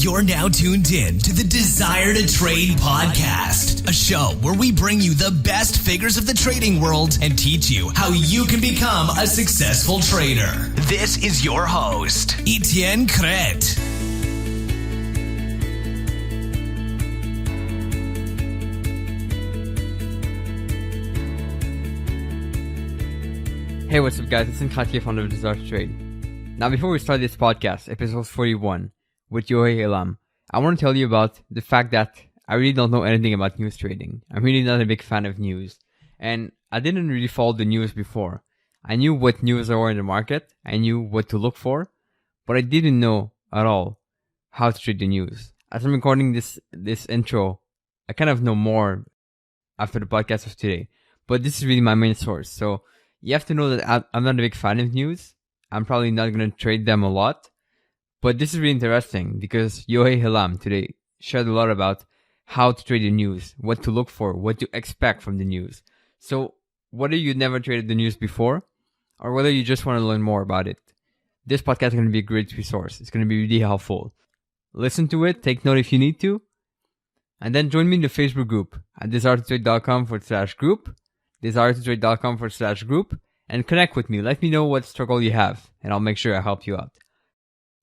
You're now tuned in to the Desire to Trade podcast, a show where we bring you the best figures of the trading world and teach you how you can become a successful trader. This is your host, Etienne Crete. Hey, what's up guys, it's Nkatke, founder of Desire to Trade. Now before we start this podcast, episode 41, with Yohay Elam, I want to tell you about the fact that I really don't know anything about news trading. I'm really not a big fan of news. And I didn't really follow the news before. I knew what news there were in the market, I knew what to look for, but I didn't know at all how to trade the news. As I'm recording this intro, I kind of know more after the podcast of today. But this is really my main source. So you have to know that I'm not a big fan of news. I'm probably not going to trade them a lot. But this is really interesting because Yohay Elam today shared a lot about how to trade the news, what to look for, what to expect from the news. So whether you never traded the news before or whether you just want to learn more about it, this podcast is going to be a great resource. It's going to be really helpful. Listen to it, take note if you need to, and then join me in the Facebook group at desiretotrade.com/group, desiretotrade.com/group, and connect with me. Let me know what struggle you have, and I'll make sure I help you out.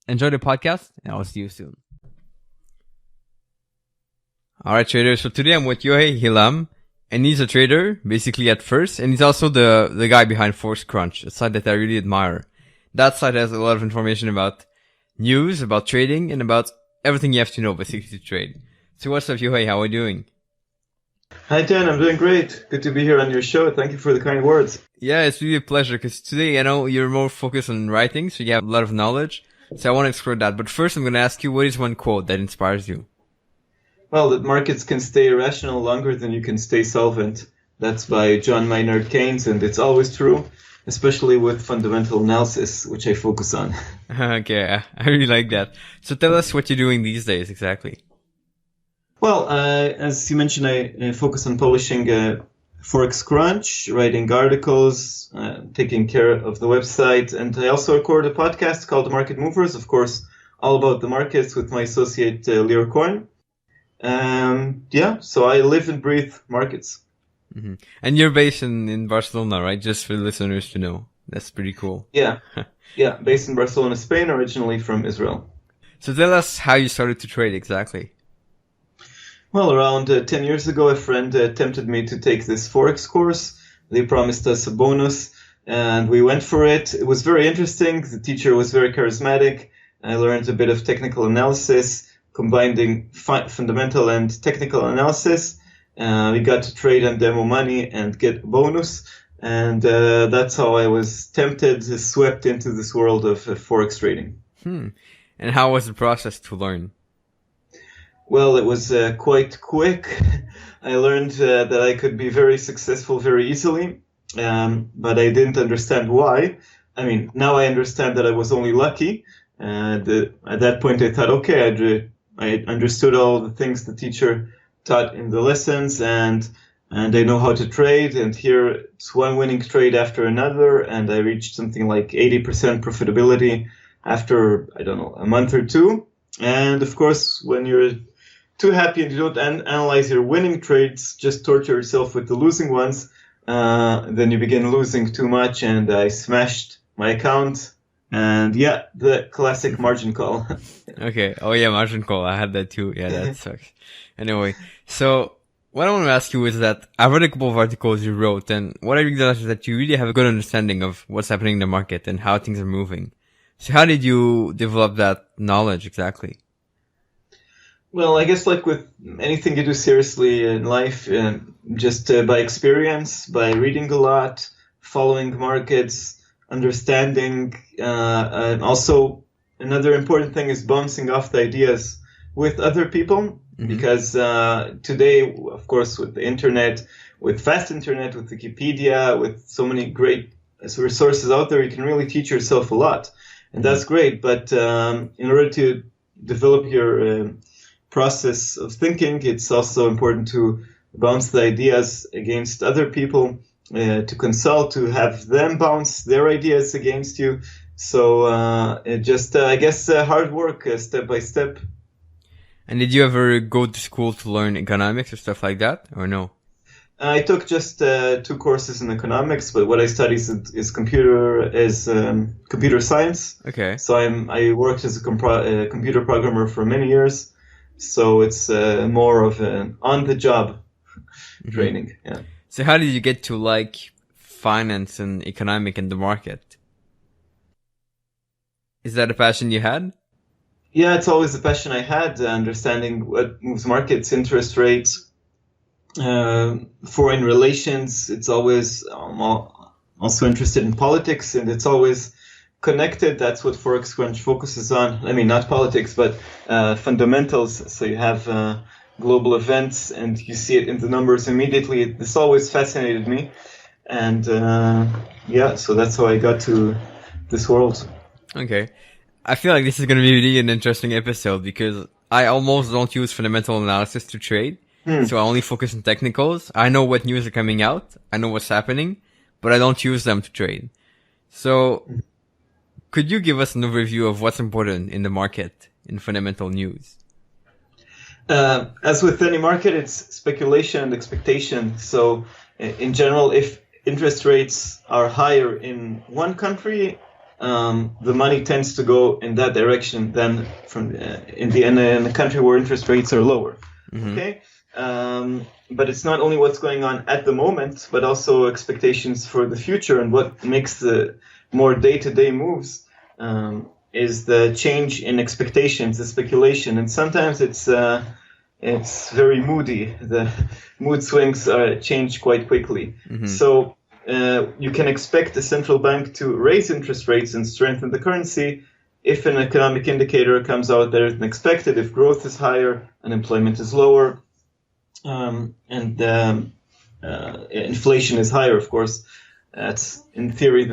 Enjoy the podcast, and I'll see you soon. Alright traders, so today I'm with Yohay Elam, and he's a trader, basically at first, and he's also the guy behind Forex Crunch, a site that I really admire. That site has a lot of information about news, about trading, and about everything you have to know basically to trade. So what's up Yohay, how are you doing? Hi Dan, I'm doing great. Good to be here on your show. Thank you for the kind words. Yeah, it's really a pleasure, because today I know you're more focused on writing, so you have a lot of knowledge. So I want to explore that. But first I'm going to ask you, what is one quote that inspires you? Well, that markets can stay irrational longer than you can stay solvent. That's by John Maynard Keynes, and it's always true, especially with fundamental analysis, which I focus on. Okay, I really like that. So tell us what you're doing these days exactly. Well, as you mentioned, I focus on publishing Forex Crunch, writing articles, taking care of the website, and I also record a podcast called Market Movers, of course, all about the markets with my associate Lior Cohen. So I live and breathe markets. Mm-hmm. And you're based in Barcelona, right? Just for the listeners to know. That's pretty cool. Yeah, based in Barcelona, Spain, originally from Israel. So tell us how you started to trade exactly. Well, around 10 years ago, a friend tempted me to take this Forex course. They promised us a bonus, and we went for it. It was very interesting. The teacher was very charismatic. I learned a bit of technical analysis, combining fundamental and technical analysis. We got to trade on demo money and get a bonus. And that's how I was tempted, swept into this world of Forex trading. And how was the process to learn? Well, it was quite quick. I learned that I could be very successful very easily, but I didn't understand why. I mean, now I understand that I was only lucky. At that point, I thought, okay, I understood all the things the teacher taught in the lessons, and I know how to trade. And here it's one winning trade after another, and I reached something like 80% profitability after, I don't know, a month or two. And of course, when you're too happy and you don't analyze your winning trades, just torture yourself with the losing ones, then you begin losing too much, and I smashed my account. And yeah, the classic margin call. Okay. Oh yeah, margin call. I had that too. Yeah, that sucks. Anyway, so what I want to ask you is that I've read a couple of articles you wrote, and what I realized is that you really have a good understanding of what's happening in the market and how things are moving. So how did you develop that knowledge exactly? Well, I guess like with anything you do seriously in life, just by experience, by reading a lot, following markets, understanding. Also, another important thing is bouncing off the ideas with other people, because today, of course, with the internet, with fast internet, with Wikipedia, with so many great resources out there, you can really teach yourself a lot. And that's great, but in order to develop your process of thinking, it's also important to bounce the ideas against other people, to consult, to have them bounce their ideas against you. So I guess hard work, step by step. And did you ever go to school to learn economics or stuff like that, or no? I took just 2 courses in economics, but what I study is computer science. Okay. So I worked as a computer programmer for many years. So it's more of an on-the-job training. Yeah. So how did you get to like finance and economic in the market? Is that a passion you had? Yeah, it's always a passion I had, understanding what moves markets, interest rates, foreign relations. It's always also interested in politics, and it's always connected. That's what Forex Crunch focuses on. I mean, not politics, but fundamentals. So you have global events, and you see it in the numbers immediately. This always fascinated me, and so that's how I got to this world. Okay. I feel like this is going to be really an interesting episode because I almost don't use fundamental analysis to trade. So I only focus on technicals. I know what news are coming out. I know what's happening, but I don't use them to trade. So could you give us an overview of what's important in the market in fundamental news? As with any market, it's speculation and expectation. So in general, if interest rates are higher in one country, the money tends to go in that direction than from in the country where interest rates are lower. Okay, but it's not only what's going on at the moment, but also expectations for the future. And what makes the more day-to-day moves is the change in expectations, the speculation, and sometimes it's very moody. The mood swings change quite quickly. So you can expect the central bank to raise interest rates and strengthen the currency if an economic indicator comes out better than expected, if growth is higher, unemployment is lower, and inflation is higher, of course. That's, in theory,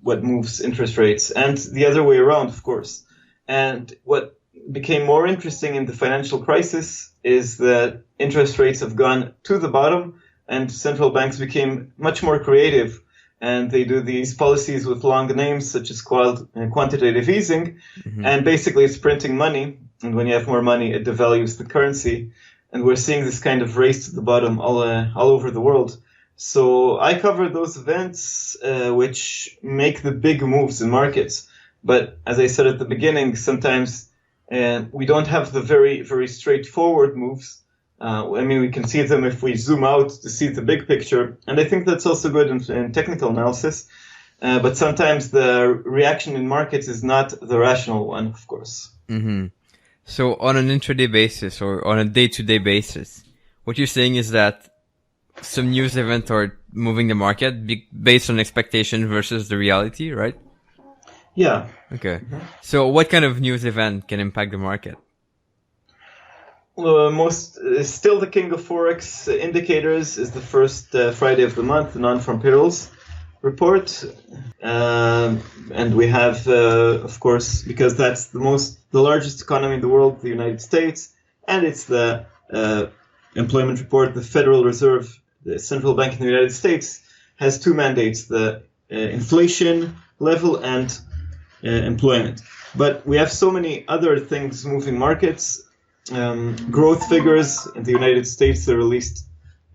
what moves interest rates, and the other way around, of course. And what became more interesting in the financial crisis is that interest rates have gone to the bottom, and central banks became much more creative, and they do these policies with long names such as quantitative easing, and basically it's printing money, and when you have more money, it devalues the currency, and we're seeing this kind of race to the bottom all over the world. So I cover those events which make the big moves in markets, but as I said at the beginning, sometimes we don't have the very, very straightforward moves. I mean, we can see them if we zoom out to see the big picture. And I think that's also good in technical analysis. But sometimes the reaction in markets is not the rational one, of course. So on an intraday basis or on a day-to-day basis, what you're saying is that some news events are moving the market based on expectation versus the reality, right? Yeah. Okay. So what kind of news event can impact the market? Still the king of Forex indicators is the first Friday of the month, the non-farm payrolls report. And we have, of course, because that's the largest economy in the world, the United States, and it's the employment report. The Federal Reserve, the central bank in the United States, has 2 mandates, the inflation level and employment. But we have so many other things moving markets. Growth figures in the United States are released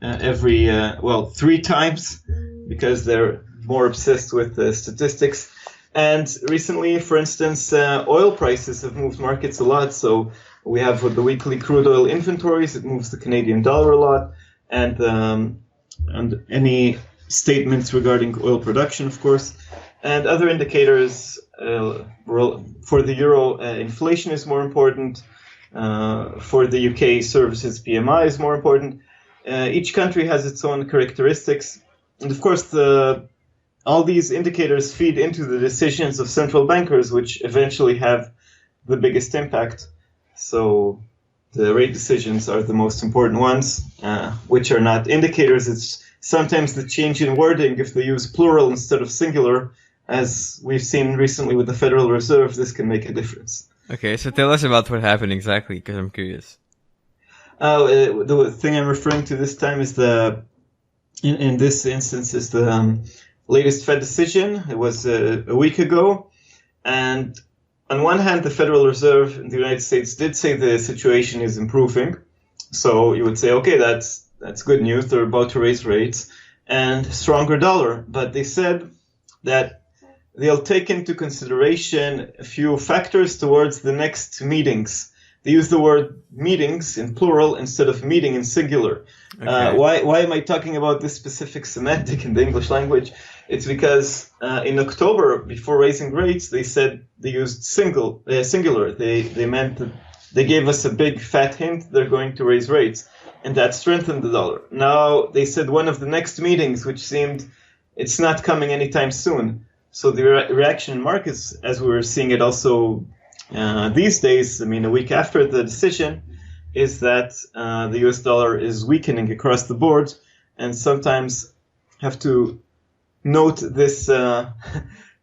every 3 times because they're more obsessed with statistics. And recently, for instance, oil prices have moved markets a lot. So we have the weekly crude oil inventories. It moves the Canadian dollar a lot, and any statements regarding oil production, of course, and other indicators. For the euro, inflation is more important. For the UK, services PMI is more important. Each country has its own characteristics. And of course, all these indicators feed into the decisions of central bankers, which eventually have the biggest impact. So the rate decisions are the most important ones, which are not indicators. It's sometimes the change in wording. If they use plural instead of singular, as we've seen recently with the Federal Reserve, this can make a difference. Okay, so tell us about what happened exactly, because I'm curious. The thing I'm referring to this time is in this instance, is the latest Fed decision. It was a week ago, and on one hand, the Federal Reserve in the United States did say the situation is improving. So you would say, okay, that's good news. They're about to raise rates and stronger dollar. But they said that they'll take into consideration a few factors towards the next meetings. They use the word meetings in plural instead of meeting in singular. Okay. Why am I talking about this specific semantic in the English language? It's because in October, before raising rates, they said they used singular. They meant that they gave us a big fat hint they're going to raise rates, and that strengthened the dollar. Now they said one of the next meetings, which seemed it's not coming anytime soon. So the reaction in markets, as we were seeing it also these days, I mean, a week after the decision, is that the US dollar is weakening across the board, and sometimes have to note this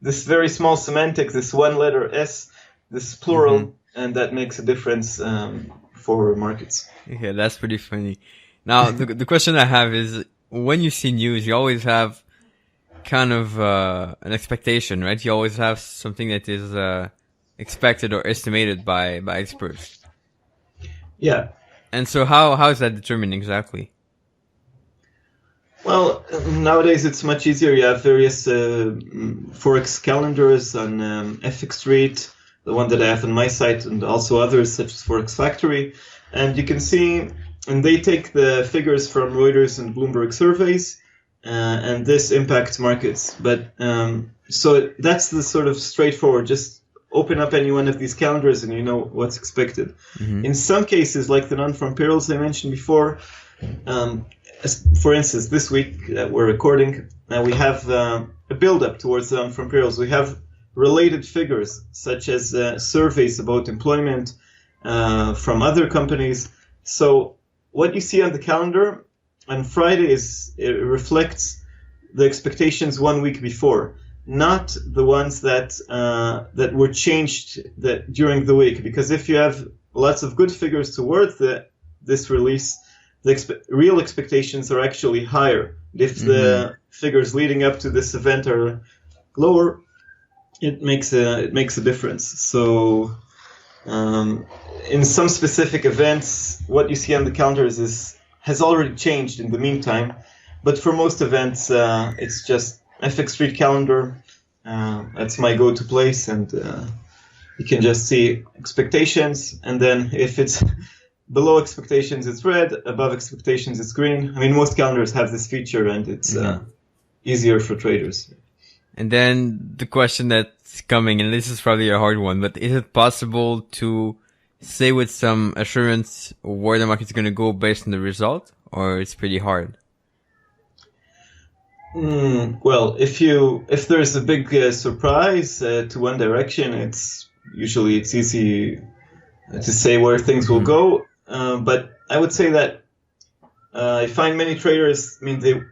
this very small semantic, this one letter S, this plural, and that makes a difference for markets. Yeah, that's pretty funny. Now, the question I have is, when you see news, you always have kind of an expectation, right? You always have something that is expected or estimated by experts. Yeah. And so how is that determined exactly? Well, nowadays it's much easier. You have various Forex calendars on FX Street, the one that I have on my site, and also others such as Forex Factory. And you can see, and they take the figures from Reuters and Bloomberg surveys, and this impacts markets. But so that's the sort of straightforward, just open up any one of these calendars and you know what's expected. In some cases, like the non-farm payrolls I mentioned before, for instance, this week that we're recording, we have a build-up towards the non-farm payrolls. We have related figures, such as surveys about employment from other companies. So what you see on the calendar on Friday it reflects the expectations 1 week before, not the ones that were changed during the week. Because if you have lots of good figures towards this release, the real expectations are actually higher. If the figures leading up to this event are lower, it makes a difference. So in some specific events, what you see on the calendars has already changed in the meantime. But for most events, it's just FX Street calendar. That's my go-to place, and you can just see expectations. And then if it's below expectations, it's red. Above expectations, it's green. I mean, most calendars have this feature, and it's easier for traders. And then the question that's coming, and this is probably a hard one, but is it possible to say with some assurance where the market's going to go based on the result, or it's pretty hard? Well, if there's a big surprise to one direction, it's easy to say where things will go. But I would say that I find many traders. I mean,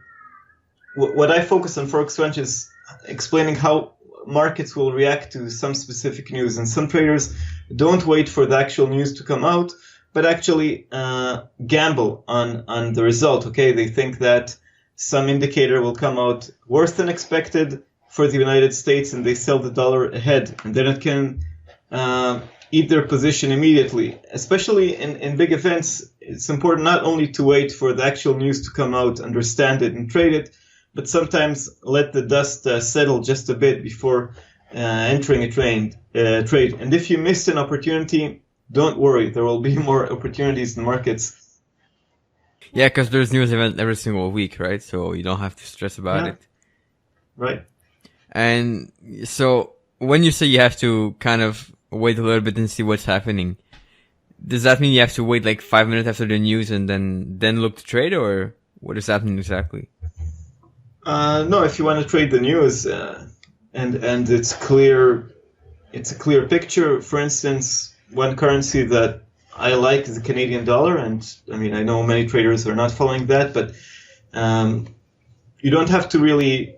what I focus on Forex Crunch is explaining how markets will react to some specific news, and some traders don't wait for the actual news to come out, but actually gamble on the result. Okay, they think that some indicator will come out worse than expected for the United States, and they sell the dollar ahead, and then it can eat their position immediately. Especially in big events, it's important not only to wait for the actual news to come out, understand it, and trade it, but sometimes let the dust settle just a bit before entering a trade. And if you missed an opportunity, don't worry, there will be more opportunities in markets. Yeah, because there's news event every single week, right? So you don't have to stress about it. Right. And so when you say you have to kind of wait a little bit and see what's happening, does that mean you have to wait like 5 minutes after the news and then look to trade, or what is happening exactly? No, if you want to trade the news and it's a clear picture. For instance, one currency that I like is the Canadian dollar, and I mean, I know many traders are not following that, but you don't have to really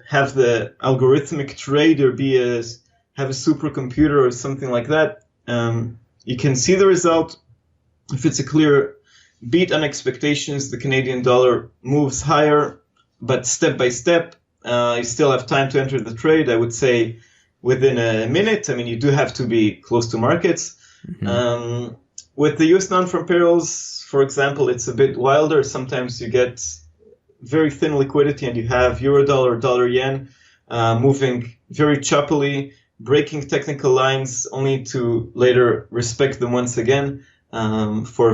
have the algorithmic trade or have a supercomputer or something like that. You can see the result. If it's a clear beat on expectations, the Canadian dollar moves higher, but step by step, you still have time to enter the trade. I would say within a minute. I mean, you do have to be close to markets. With the US non-farm payrolls, for example, it's a bit wilder. Sometimes you get very thin liquidity and you have euro dollar, dollar yen moving very choppily, breaking technical lines only to later respect them once again for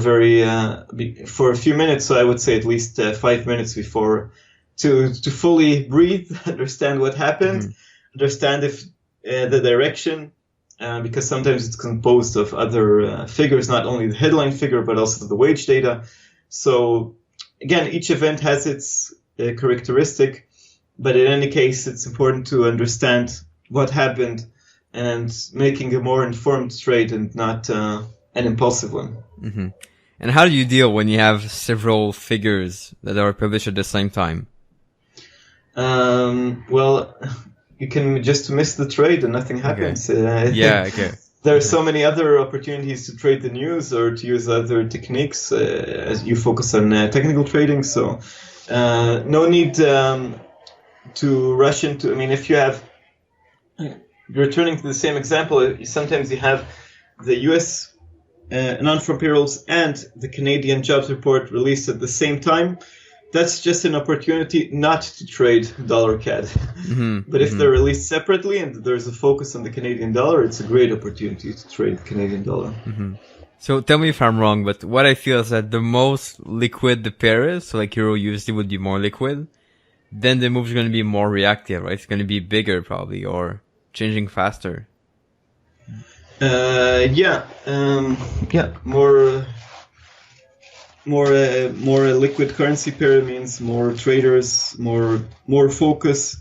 a few minutes. So I would say at least 5 minutes before to fully breathe, understand what happened, understand if the direction, because sometimes it's composed of other figures, not only the headline figure, but also the wage data. So again, each event has its characteristic, but in any case, it's important to understand what happened and making a more informed trade and not an impulsive one. And how do you deal when you have several figures that are published at the same time? Well, you can just miss the trade and nothing happens. Okay. There are so many other opportunities to trade the news or to use other techniques as you focus on technical trading. So no need to rush into. I mean, if you're returning to the same example, sometimes you have the U.S. non-farm payrolls and the Canadian jobs report released at the same time. That's just an opportunity not to trade dollar CAD. But if they're released separately and there's a focus on the Canadian dollar, it's a great opportunity to trade the Canadian dollar. So tell me if I'm wrong, but what I feel is that the most liquid the pair is, so like Euro USD would be more liquid, then the move's going to be more reactive, right? It's going to be bigger probably, or changing faster. More liquid currency pair means more traders, more focus,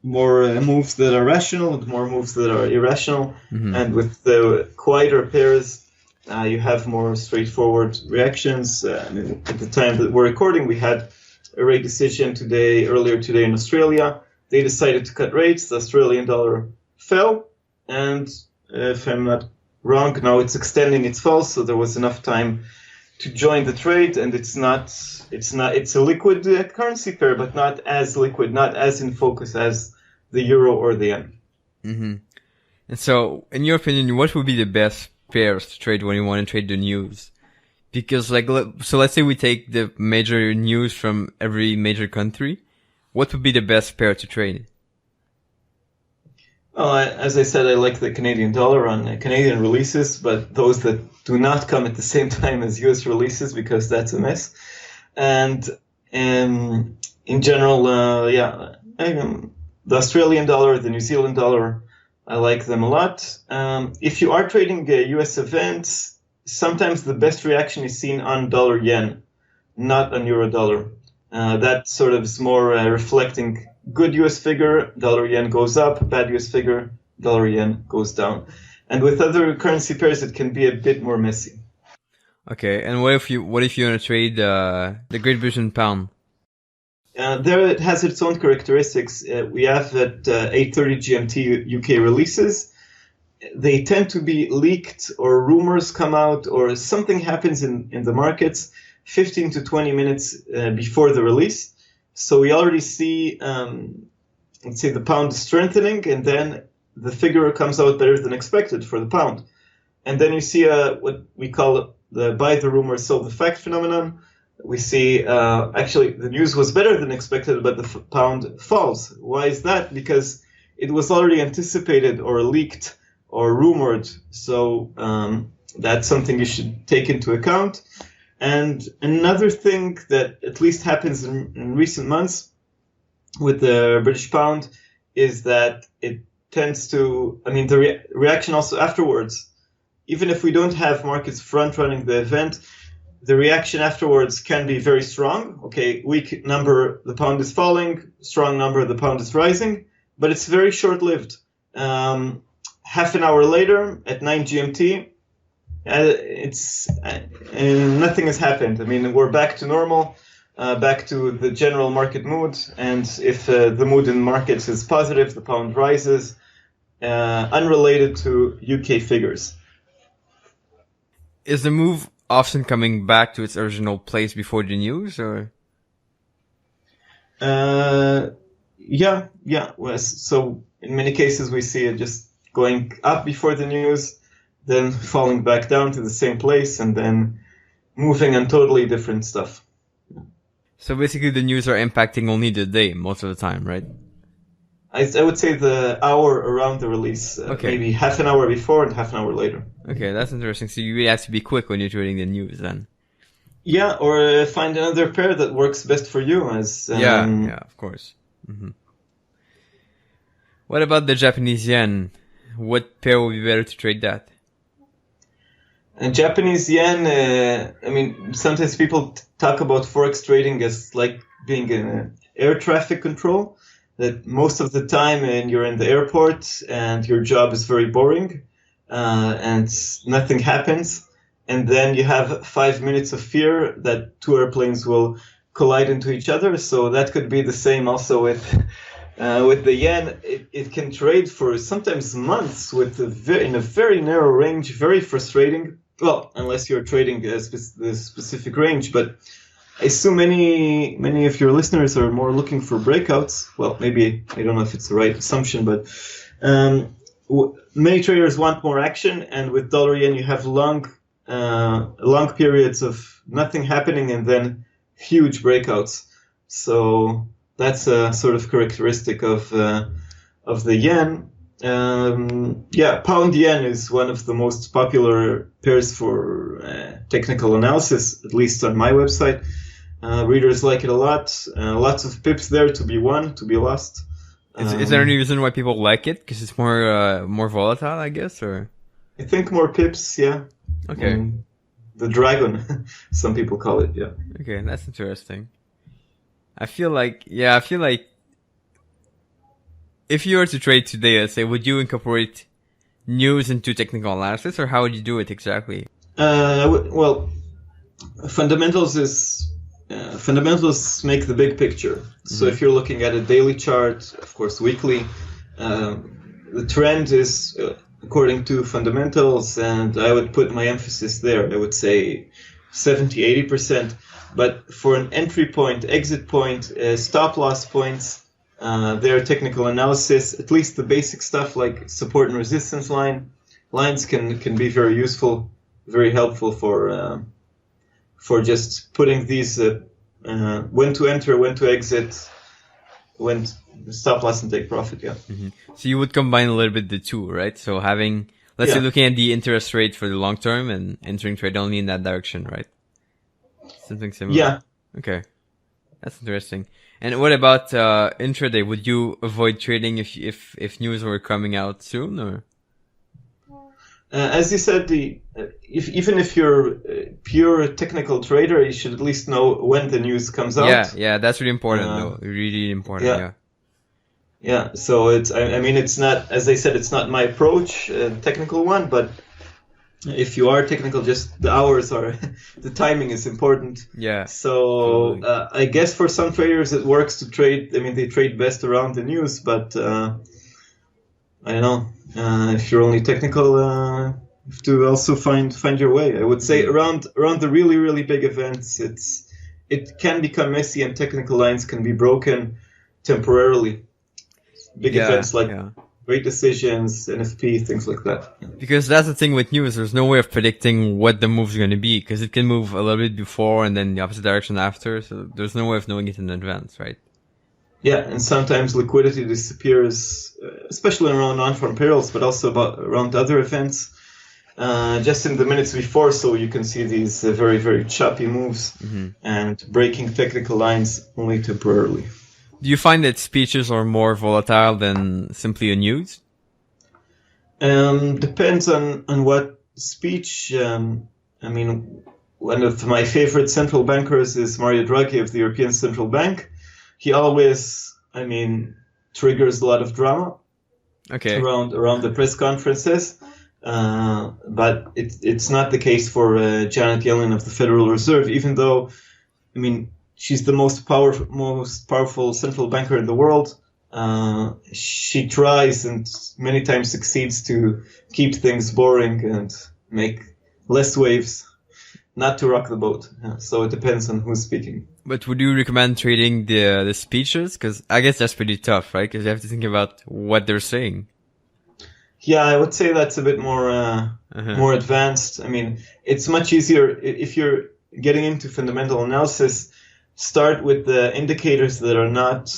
more moves that are rational, and more moves that are irrational. And with the quieter pairs, you have more straightforward reactions. At the time that we're recording, we had a rate decision earlier today in Australia. They decided to cut rates. The Australian dollar fell, and if I'm not wrong, now it's extending its fall. So there was enough time to join the trade, and it's a liquid currency pair, but not as liquid, not as in focus as the euro or the yen. And so, in your opinion, what would be the best pairs to trade when you want to trade the news? Because let's say we take the major news from every major country. What would be the best pair to trade? Well, as I said, I like the Canadian dollar on Canadian releases, but those that do not come at the same time as US releases, because that's a mess. And in general, the Australian dollar, the New Zealand dollar, I like them a lot. If you are trading US events, sometimes the best reaction is seen on dollar yen, not on euro dollar. That sort of is more reflecting good US figure, dollar yen goes up, bad US figure, dollar yen goes down. And with other currency pairs, it can be a bit more messy. Okay, and what if you want to trade the Great Britain pound? There it has its own characteristics. We have at 8:30 GMT UK releases. They tend to be leaked, or rumors come out, or something happens in the markets 15 to 20 minutes before the release. So we already see, let's say, the pound strengthening, and then the figure comes out better than expected for the pound. And then you see what we call the buy the rumor, sell the fact phenomenon. We see, actually, the news was better than expected, but the pound falls. Why is that? Because it was already anticipated or leaked or rumored. So that's something you should take into account. And another thing that at least happens in recent months with the British pound is that it tends to, the reaction also afterwards, even if we don't have markets front running the event, the reaction afterwards can be very strong. Okay, weak number, the pound is falling, strong number, the pound is rising, but it's very short-lived. Half an hour later at 9 GMT, nothing has happened. We're back to normal, back to the general market mood. And if the mood in markets is positive, the pound rises, unrelated to UK figures. Is the move often coming back to its original place before the news, or? Yeah. Well, so in many cases we see it just going up before the news, then falling back down to the same place, and then moving on totally different stuff. So basically the news are impacting only the day most of the time, right? I would say the hour around the release, maybe half an hour before and half an hour later. Okay, that's interesting. So you really have to be quick when you're trading the news then. Yeah, or find another pair that works best for you. Yeah, of course. Mm-hmm. What about the Japanese yen? What pair would be better to trade that? And Japanese yen, sometimes people talk about Forex trading as like being in air traffic control. That most of the time you're in the airport and your job is very boring and nothing happens. And then you have 5 minutes of fear that two airplanes will collide into each other. So that could be the same also with the yen. It can trade for sometimes months in a very narrow range, very frustrating. Well, unless you're trading the specific range, but I assume many of your listeners are more looking for breakouts. Well, maybe I don't know if it's the right assumption, but many traders want more action, and with dollar yen you have long periods of nothing happening and then huge breakouts. So that's a sort of characteristic of the yen. Pound yen is one of the most popular pairs for technical analysis, at least on my website. Readers like it a lot. Lots of pips there to be won, to be lost. Is there any reason why people like it? Because it's more volatile, I guess, or? I think more pips, yeah. Okay. The dragon, some people call it, yeah. Okay, that's interesting. I feel like if you were to trade today, let's say, would you incorporate news into technical analysis, or how would you do it exactly? Fundamentals make the big picture. So if you're looking at a daily chart, of course weekly, the trend is according to fundamentals, and I would put my emphasis there. I would say 70-80%. But for an entry point, exit point, stop loss points, their technical analysis, at least the basic stuff like support and resistance lines can be very useful, very helpful for just putting these when to enter, when to exit, when stop loss and take profit. Yeah. Mm-hmm. So you would combine a little bit the two, right? So having, let's say, looking at the interest rate for the long term and entering trade only in that direction, right? Something similar. Yeah. Okay, that's interesting. And what about intraday? Would you avoid trading if news were coming out soon, or? As you said, even if you're a pure technical trader, you should at least know when the news comes out. Yeah, that's really important, though. Really important. Yeah. So it's not, as I said, it's not my approach, technical one, but if you are technical, just the hours are, the timing is important. Yeah. So totally. I guess for some traders it works to trade. I mean, they trade best around the news, but I don't know. If you're only technical, you have to also find your way. I would say around the really, really big events, it can become messy and technical lines can be broken temporarily. Big events like great decisions, NFP, things like that. Because that's the thing with news. There's no way of predicting what the move's going to be, because it can move a little bit before and then the opposite direction after. So there's no way of knowing it in advance, right? Yeah, and sometimes liquidity disappears, especially around non-farm payrolls, but also around other events, just in the minutes before, so you can see these very, very choppy moves and breaking technical lines only temporarily. Do you find that speeches are more volatile than simply a news? Depends on what speech. I mean, one of my favorite central bankers is Mario Draghi of the European Central Bank. He always, triggers a lot of drama around the press conferences. But it's not the case for Janet Yellen of the Federal Reserve, even though, she's the most powerful central banker in the world. She tries and many times succeeds to keep things boring and make less waves, not to rock the boat. So it depends on who's speaking. But would you recommend trading the speeches? Because I guess that's pretty tough, right? Because you have to think about what they're saying. Yeah, I would say that's a bit more advanced. I mean, it's much easier if you're getting into fundamental analysis. Start with the indicators that are not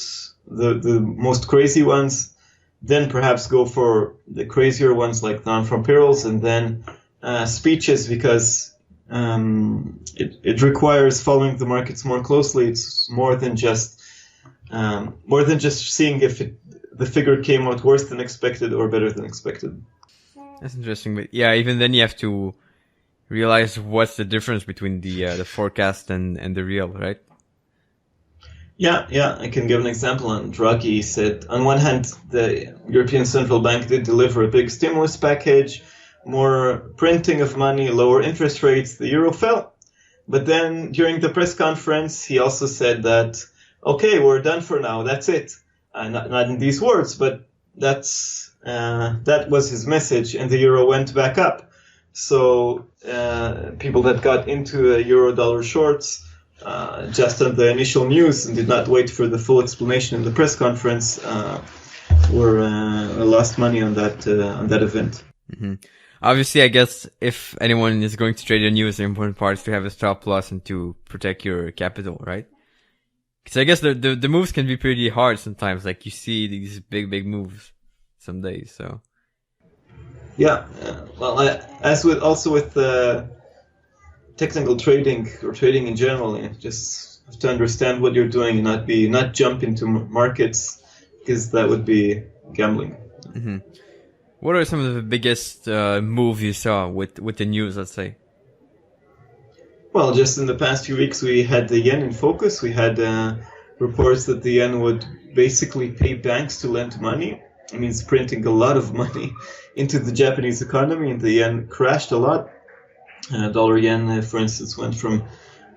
the most crazy ones, then perhaps go for the crazier ones like non-farm payrolls, and then speeches, because it requires following the markets more closely. It's more than just seeing if the figure came out worse than expected or better than expected. That's interesting, but yeah, even then you have to realize what's the difference between the forecast and the real, right? Yeah, I can give an example. On Draghi said, on one hand, the European Central Bank did deliver a big stimulus package, more printing of money, lower interest rates, the euro fell. But then during the press conference, he also said that, okay, we're done for now, that's it. Not in these words, but that was his message, and the euro went back up. So people that got into euro-dollar shorts just on the initial news and did not wait for the full explanation in the press conference were lost money on that event. Mm-hmm. Obviously, I guess if anyone is going to trade the news, the important part is to have a stop loss and to protect your capital, right? Because I guess the moves can be pretty hard sometimes. Like you see these big moves some days. So yeah, well, as with technical trading or trading in general, you just have to understand what you're doing and not jump into markets, because that would be gambling. Mm-hmm. What are some of the biggest moves you saw with the news, let's say? Well, just in the past few weeks, we had the yen in focus. We had reports that the yen would basically pay banks to lend money. It means printing a lot of money into the Japanese economy, and the yen crashed a lot. Dollar yen, for instance, went from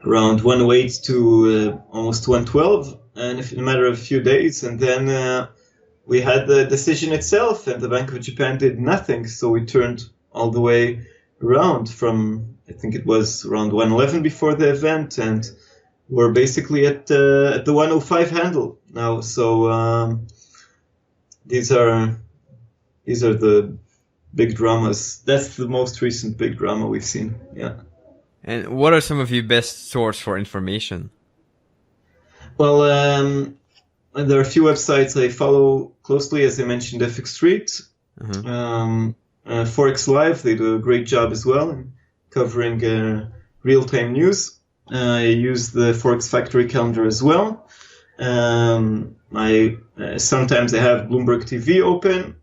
around 108 to almost 112 in a matter of a few days. And then we had the decision itself, and the Bank of Japan did nothing. So we turned all the way around from, I think it was around 111 before the event, and we're basically at the 105 handle now. So these are the big dramas. That's the most recent big drama we've seen. Yeah. And what are some of your best source for information? Well, there are a few websites I follow closely, as I mentioned, FX Street, Forex Live. They do a great job as well in covering real-time news. I use the Forex Factory calendar as well. Sometimes I have Bloomberg TV open.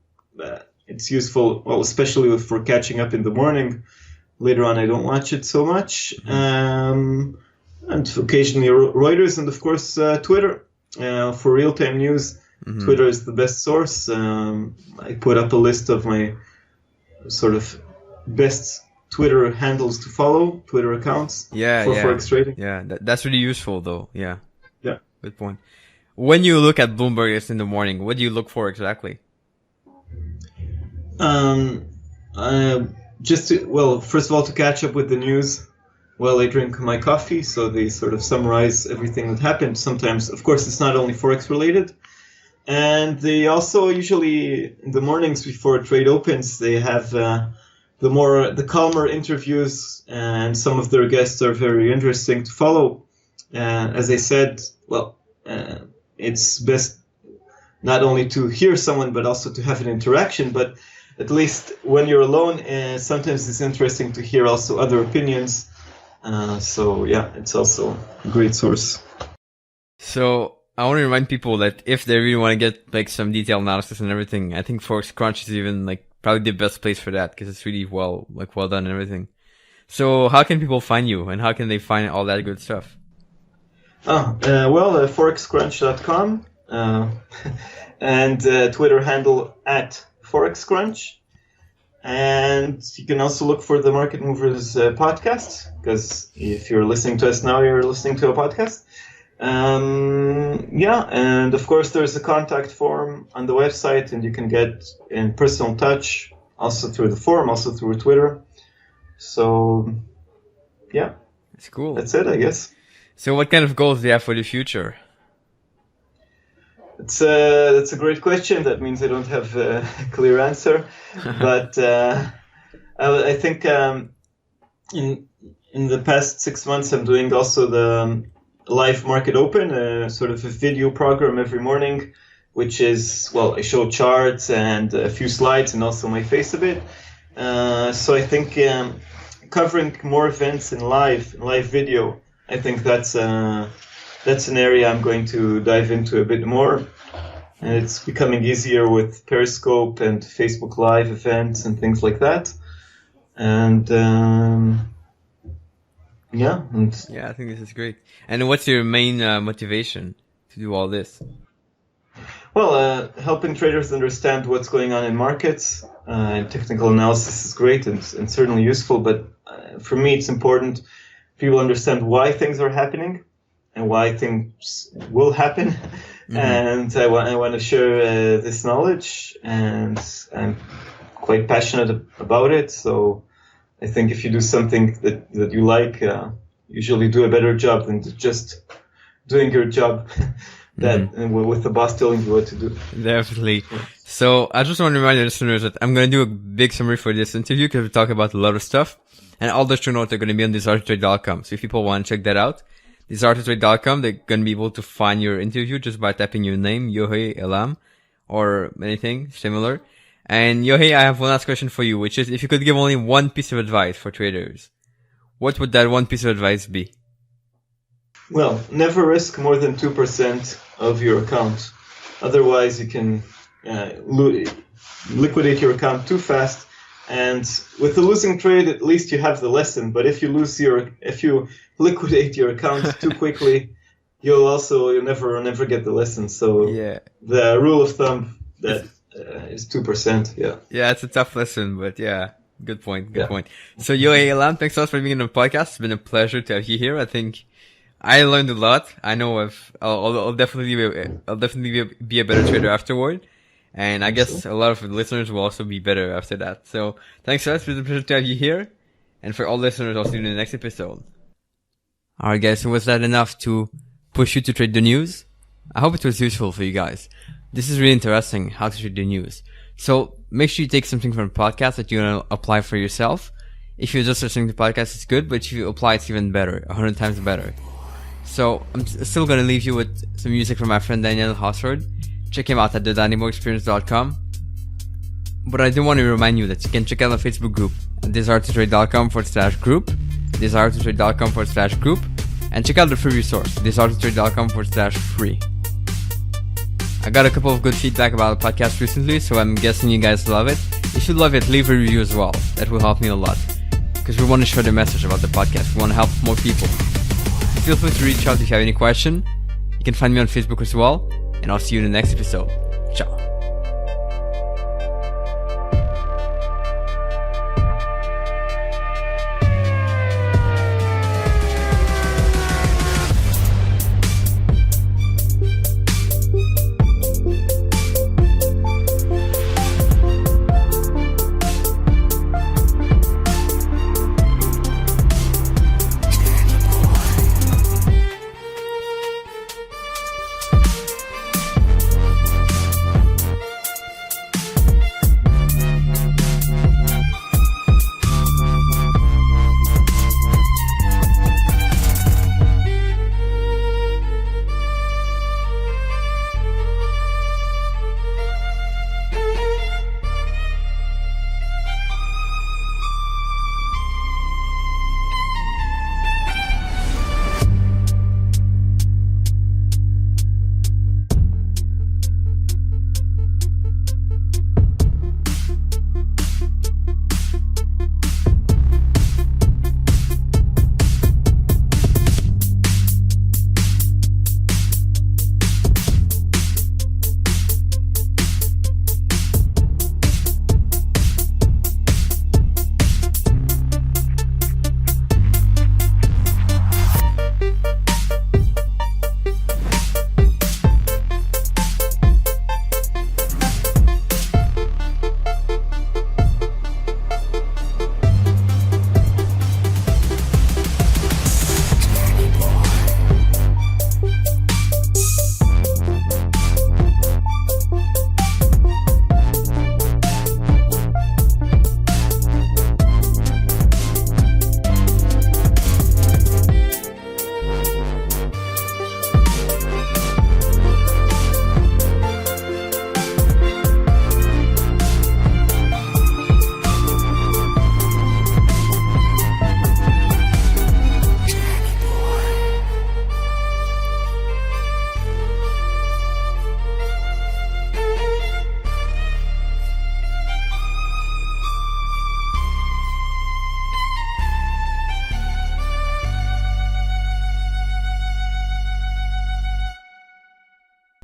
It's useful, well, especially for catching up in the morning. Later on, I don't watch it so much. And occasionally Reuters, and of course Twitter. For real-time news, Twitter is the best source. I put up a list of my sort of best Twitter handles to follow, Twitter accounts for Forex trading. Yeah, that's really useful though. Yeah. Yeah. Good point. When you look at Bloomberg in the morning, what do you look for exactly? First of all, to catch up with the news while I drink my coffee, so they sort of summarize everything that happened. Sometimes, of course, it's not only Forex related. And they also usually, in the mornings before a trade opens, they have the calmer interviews, and some of their guests are very interesting to follow. As I said, it's best not only to hear someone, but also to have an interaction. But at least when you're alone, sometimes it's interesting to hear also other opinions. It's also a great source. So I want to remind people that if they really want to get like some detailed analysis and everything, I think Forex Crunch is even like probably the best place for that, because it's really well done and everything. So how can people find you, and how can they find all that good stuff? Forexcrunch.com and Twitter handle at Forex Crunch. And you can also look for the Market Movers podcast, because if you're listening to us now, you're listening to a podcast. And of course there's a contact form on the website, and you can get in personal touch also through the forum, also through Twitter. So, yeah. It's cool. That's it, I guess. So what kind of goals do you have for the future? That's a great question. That means I don't have a clear answer, but I think in the past 6 months I'm doing also the live market open, sort of a video program every morning, which is, well, I show charts and a few slides and also my face a bit. So I think covering more events in live video, I think that's an area I'm going to dive into a bit more. And it's becoming easier with Periscope and Facebook Live events and things like that. And yeah, I think this is great. And what's your main motivation to do all this? Well, helping traders understand what's going on in markets. Technical analysis is great and certainly useful, but for me it's important people understand why things are happening and why things will happen. Mm-hmm. And I want to share this knowledge, and I'm quite passionate about it. So I think if you do something that you like, usually do a better job than just doing your job with the boss telling you what to do. Definitely. So I just want to remind the listeners that I'm going to do a big summary for this interview because we talk about a lot of stuff, and all the show notes are going to be on desiretotrade.com. So if people want to check that out, desiretotrade.com, they're going to be able to find your interview just by typing your name, Yohay Elam, or anything similar. And Yohay, I have one last question for you, which is if you could give only one piece of advice for traders, what would that one piece of advice be? Well, never risk more than 2% of your account. Otherwise, you can liquidate your account too fast. And with the losing trade, at least you have the lesson. But if you liquidate your account too quickly, you'll never get the lesson. So the rule of thumb that is 2%. Yeah, it's a tough lesson, but yeah, good point. So Yohay Elam, thanks so much for being on the podcast. It's been a pleasure to have you here. I think I learned a lot. I know I'll definitely be a better trader afterward. And I guess a lot of the listeners will also be better after that. So thanks so much. It's been a pleasure to have you here. And for all listeners, I'll see you in the next episode. Alright guys, so was that enough to push you to trade the news? I hope it was useful for you guys. This is really interesting, how to trade the news. So make sure you take something from the podcast that you're going to apply for yourself. If you're just listening to the podcast, it's good, but if you apply, it's even better, 100 times better. So I'm still going to leave you with some music from my friend Daniel Hossford. Check him out at thedynamoexperience.com. But I do want to remind you that you can check out our Facebook group at desiretotrade.com/group, desiretotrade.com/group, and check out the free resource, desiretotrade.com/free. I got a couple of good feedback about the podcast recently, so I'm guessing you guys love it. If you love it, leave a review as well. That will help me a lot. Because we want to share the message about the podcast. We want to help more people. Feel free to reach out if you have any question. You can find me on Facebook as well. And I'll see you in the next episode. Ciao.